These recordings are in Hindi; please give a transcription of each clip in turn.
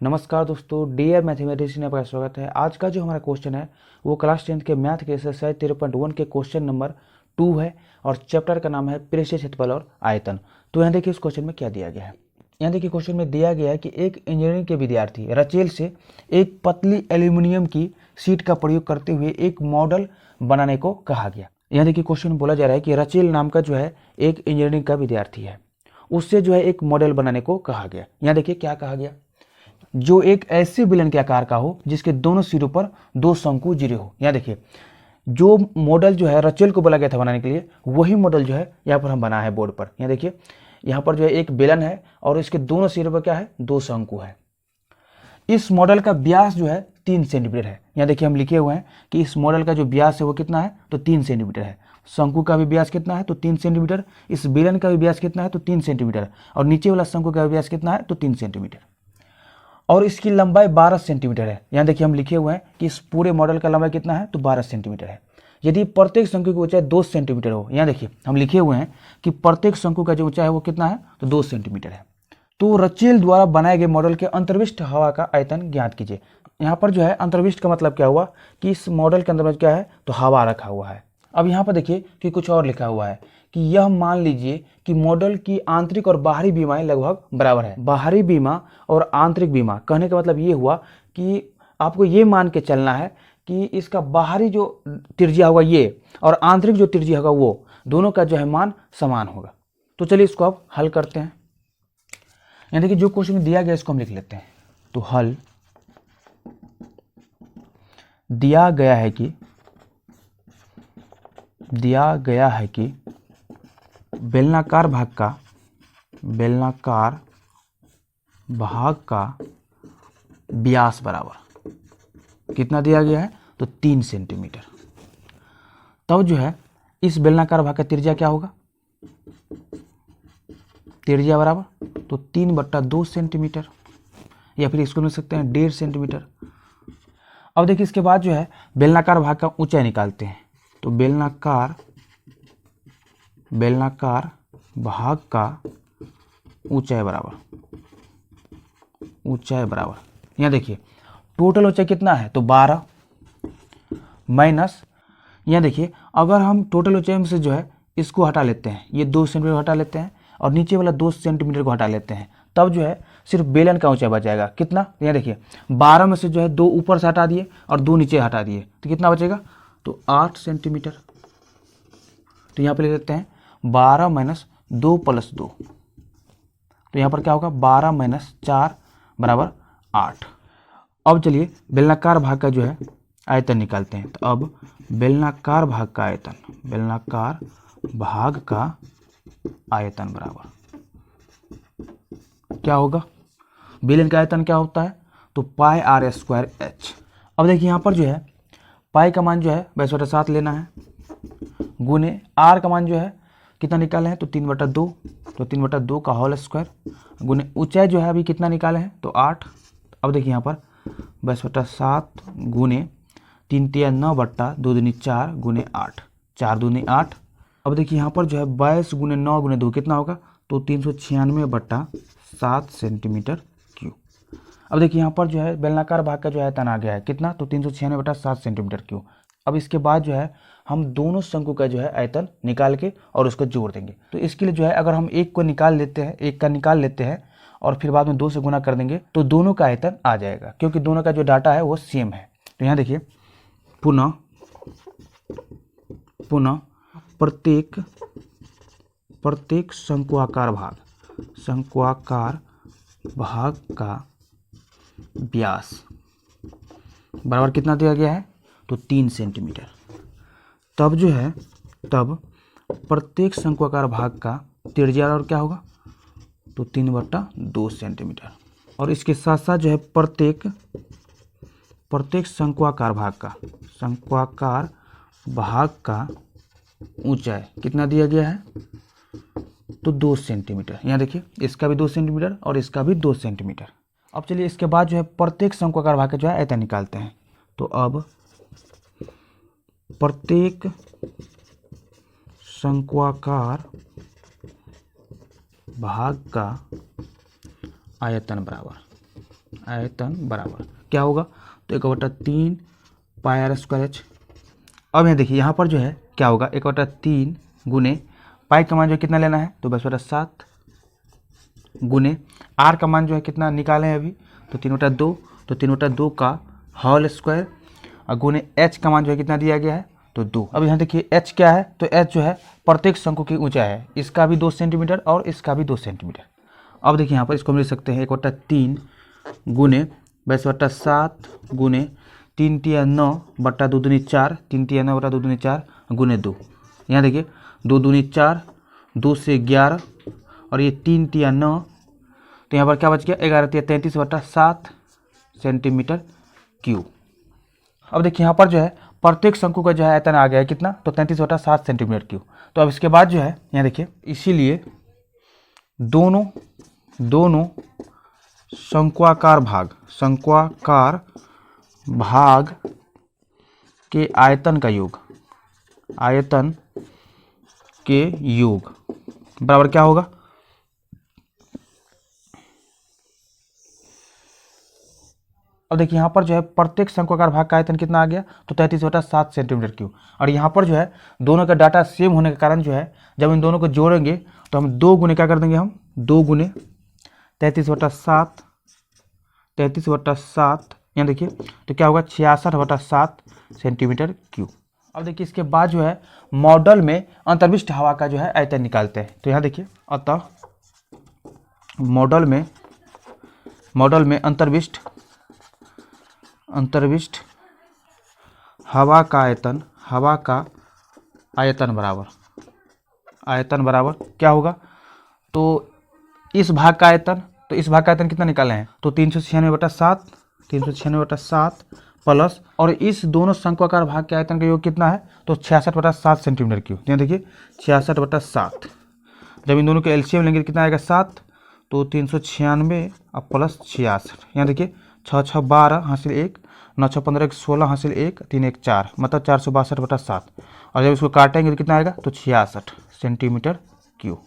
नमस्कार दोस्तों, डियर मैथमेटिशियन आपका स्वागत है। आज का जो हमारा क्वेश्चन है वो क्लास 10 के मैथ के एक्सरसाइज 13.1 के क्वेश्चन नंबर 2 है और चैप्टर का नाम है पृष्ठीय क्षेत्रफल और आयतन। तो यहाँ देखिए इस क्वेश्चन में क्या दिया गया है। यहाँ देखिए क्वेश्चन में दिया गया है कि एक इंजीनियरिंग के विद्यार्थी रचेल से एक पतली एल्यूमिनियम की शीट का प्रयोग करते हुए एक मॉडल बनाने को कहा गया। यहाँ देखिए क्वेश्चन में बोला जा रहा है कि रचेल नाम का जो है एक इंजीनियरिंग का विद्यार्थी है, उससे जो है एक मॉडल बनाने को कहा गया। यहाँ देखिए क्या कहा गया, जो एक ऐसे बेलन के आकार का हो जिसके दोनों सिरों पर दो शंकु जुड़े हो। यहाँ देखिए जो मॉडल जो है रचेल को बोला गया था बनाने के लिए, वही मॉडल जो है यहाँ पर हम बना है बोर्ड पर। यहाँ देखिए यहाँ पर जो है एक बेलन है और इसके दोनों सिरों पर क्या है, दो शंकु है। इस मॉडल का व्यास जो है 3 सेंटीमीटर है। यहाँ देखिए हम लिखे हुए हैं कि इस मॉडल का जो व्यास है वो कितना है, तो 3 सेंटीमीटर है। शंकु का भी व्यास कितना है, तो 3 सेंटीमीटर। इस बेलन का भी व्यास कितना है, तो 3 सेंटीमीटर। और नीचे वाला शंकु का व्यास कितना है, तो 3 सेंटीमीटर। और इसकी लंबाई 12 सेंटीमीटर है। यहाँ देखिए हम लिखे हुए हैं कि इस पूरे मॉडल का लंबाई कितना है, तो 12 सेंटीमीटर है। यदि प्रत्येक शंकु की ऊंचाई 2 सेंटीमीटर हो, यहाँ देखिए हम लिखे हुए हैं कि प्रत्येक शंकु का जो ऊंचाई है वो कितना है, तो 2 सेंटीमीटर है। तो रचेल द्वारा बनाए गए मॉडल के अंतर्विष्ट हवा का आयतन ज्ञात कीजिए। यहाँ पर जो है अंतर्विष्ट का मतलब क्या हुआ कि इस मॉडल के अंदर क्या है, तो हवा रखा हुआ है। अब यहाँ पर देखिए कि कुछ और लिखा हुआ है कि यह मान लीजिए कि मॉडल की आंतरिक और बाहरी बीमाएं लगभग बराबर है। बाहरी बीमा और आंतरिक बीमा कहने का मतलब ये हुआ कि आपको ये मान के चलना है कि इसका बाहरी जो त्रिज्या होगा ये और आंतरिक जो त्रिज्या होगा वो दोनों का जो है मान समान होगा। तो चलिए इसको अब हल करते हैं। यहाँ देखिए जो क्वेश्चन दिया गया इसको हम लिख लेते हैं। तो हल दिया गया है कि बेलनाकार भाग का व्यास बराबर कितना दिया गया है, तो 3 सेंटीमीटर। तब जो है इस बेलनाकार भाग का त्रिज्या क्या होगा, त्रिज्या बराबर तो 3/2 सेंटीमीटर, या फिर इसको लिख सकते हैं 1.5 सेंटीमीटर। अब देखिए इसके बाद जो है बेलनाकार भाग का ऊंचाई निकालते हैं। तो बेलनाकार भाग का ऊंचाई बराबर यहाँ देखिए टोटल ऊंचाई कितना है, तो 12 माइनस, यहाँ देखिए अगर हम टोटल ऊंचाई से जो है इसको हटा लेते हैं, ये 2 सेंटीमीटर हटा लेते हैं और नीचे वाला 2 सेंटीमीटर को हटा लेते हैं, तब जो है सिर्फ बेलन का ऊंचाई बच जाएगा। कितना, यहाँ देखिए 12 में से जो है 2 ऊपर से हटा दिए और 2 नीचे हटा दिए, तो कितना बचेगा, तो 8 सेंटीमीटर। तो यहाँ पे लिख देते हैं 12 माइनस 2 प्लस 2, तो यहाँ पर क्या होगा 12 माइनस 4 बराबर 8। अब चलिए बेलनाकार भाग का जो है आयतन निकालते हैं। तो अब बेलनाकार भाग का आयतन बराबर क्या होगा, बेलन का आयतन क्या होता है, तो पाई आर स्क्वायर एच। अब देखिए यहाँ पर जो है पाई का मान जो है 22/7 लेना है, गुने आर का मान जो है कितना निकाले हैं, तो 3/2, तो 3/2 का होल स्क्वायर, गुने ऊंचाई जो है अभी कितना निकाले हैं, तो 8। अब देखिए यहाँ पर 22/7 गुने 3 × 9/2 दूनी 4 गुने 8, 4 दूनी 8। अब देखिए यहाँ पर जो है 22 गुने 9 गुने 2 कितना होगा, तो 396/7 सेंटीमीटर क्यूब। अब देखिए यहाँ पर जो है बेलनाकार भाग का जो आयतन आ गया है कितना, तो 396/7 सेंटीमीटर क्यूब। अब इसके बाद जो है हम दोनों शंकु का जो है आयतन निकाल के और उसको जोड़ देंगे। तो इसके लिए जो है अगर हम एक का निकाल लेते हैं और फिर बाद में 2 से गुना कर देंगे तो दोनों का आयतन आ जाएगा, क्योंकि दोनों का जो डाटा है वो सेम है। तो यहाँ देखिए पुनः प्रत्येक शंक्वाकार भाग का व्यास बराबर कितना दिया गया है, तो 3 सेंटीमीटर। तब जो है प्रत्येक शंक्वाकार भाग का त्रिज्या और क्या होगा, तो 3/2 सेंटीमीटर। और इसके साथ साथ जो है प्रत्येक शंक्वाकार भाग का ऊंचाई कितना दिया गया है, तो 2 सेंटीमीटर। यहाँ देखिए इसका भी 2 सेंटीमीटर और इसका भी 2 सेंटीमीटर। अब चलिए इसके बाद जो है प्रत्येक शंक्वाकार भाग का जो है आयतन निकालते हैं। तो अब प्रत्येक शंक्वाकार भाग का आयतन बराबर आयतन बराबर क्या होगा, तो 1/3 पाई आर स्क्वायर एच। अब यहाँ देखिए यहाँ पर जो है क्या होगा, 1/3 गुने पाई का मान जो है कितना लेना है, तो 10/7 गुने आर का मान जो है कितना निकाले हैं अभी, तो 3/2, तो 3/2 का होल स्क्वायर और गुने एच का मान जो है कितना दिया गया है, तो 2। अब यहाँ देखिए एच क्या है, तो एच जो है प्रत्येक शंकु की ऊंचाई है, इसका भी 2 सेंटीमीटर और इसका भी 2 सेंटीमीटर। अब देखिए यहाँ पर इसको हम लिख सकते हैं 1/3 गुने 10/7 गुने 3 × 9 बट्टा 2 दूनी 4, 3 × 9 बट्टा 2 दूनी 4 गुने 2। यहाँ देखिए 2 दूनी 4, 2 से 11 और ये 3 × 9, तो यहाँ पर क्या बच गया, 11 × 33/7 सेंटीमीटर क्यूब। अब देखिए यहाँ पर जो है प्रत्येक शंकु का जो है आयतन आ गया है कितना, तो 33/7 सेंटीमीटर क्यूब। तो अब इसके बाद जो है यहाँ देखिए, इसीलिए दोनों शंक्वाकार भाग के आयतन के योग बराबर क्या होगा, अब देखिए यहाँ पर जो है प्रत्येक शंक्वाकार भाग का आयतन कितना आ गया, तो 33/7 सेंटीमीटर क्यूब। और यहाँ पर जो है दोनों का डाटा सेम होने के कारण जो है जब इन दोनों को जोड़ेंगे तो हम 2 गुने क्या कर देंगे, हम 2 गुने 33/7 यहाँ देखिए, तो क्या होगा 66/7 सेंटीमीटर क्यूब। अब देखिए इसके बाद जो है मॉडल में अंतर्विष्ट हवा का जो है आयतन निकालते हैं। तो यहाँ देखिए, अतः मॉडल में अंतर्विष्ट हवा का आयतन बराबर क्या होगा, तो इस भाग का आयतन कितना निकाले हैं, तो 396/7 प्लस और इस दोनों शंक्वाकार भाग के आयतन का योग कितना है, तो 66/7 सेंटीमीटर क्यूब। यहाँ देखिए 66/7, जब इन दोनों के एलसीएम लेंगे कितना आएगा 7, तो 396 और प्लस 66। यहाँ देखिए 6 6 12 हासिल 1, 9 6 15 16 हासिल 1, 3 1 4, मतलब 462/7। और जब इसको काटेंगे तो कितना आएगा, तो 66 सेंटीमीटर क्यूब।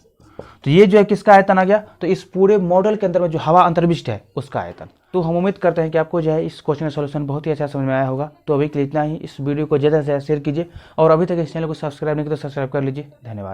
तो ये जो है किसका आयतन आ गया, तो इस पूरे मॉडल के अंदर में जो हवा अंतर्विष्ट है उसका आयतन। तो हम उम्मीद करते हैं कि आपको जो है इस क्वेश्चन का सॉल्यूशन बहुत ही अच्छा समझ में आया होगा। तो अभी के लिए इतना ही। इस वीडियो को ज़्यादा से ज़्यादा शेयर कीजिए और अभी तक इस चैनल को सब्सक्राइब नहीं किया तो सब्सक्राइब कर लीजिए। धन्यवाद।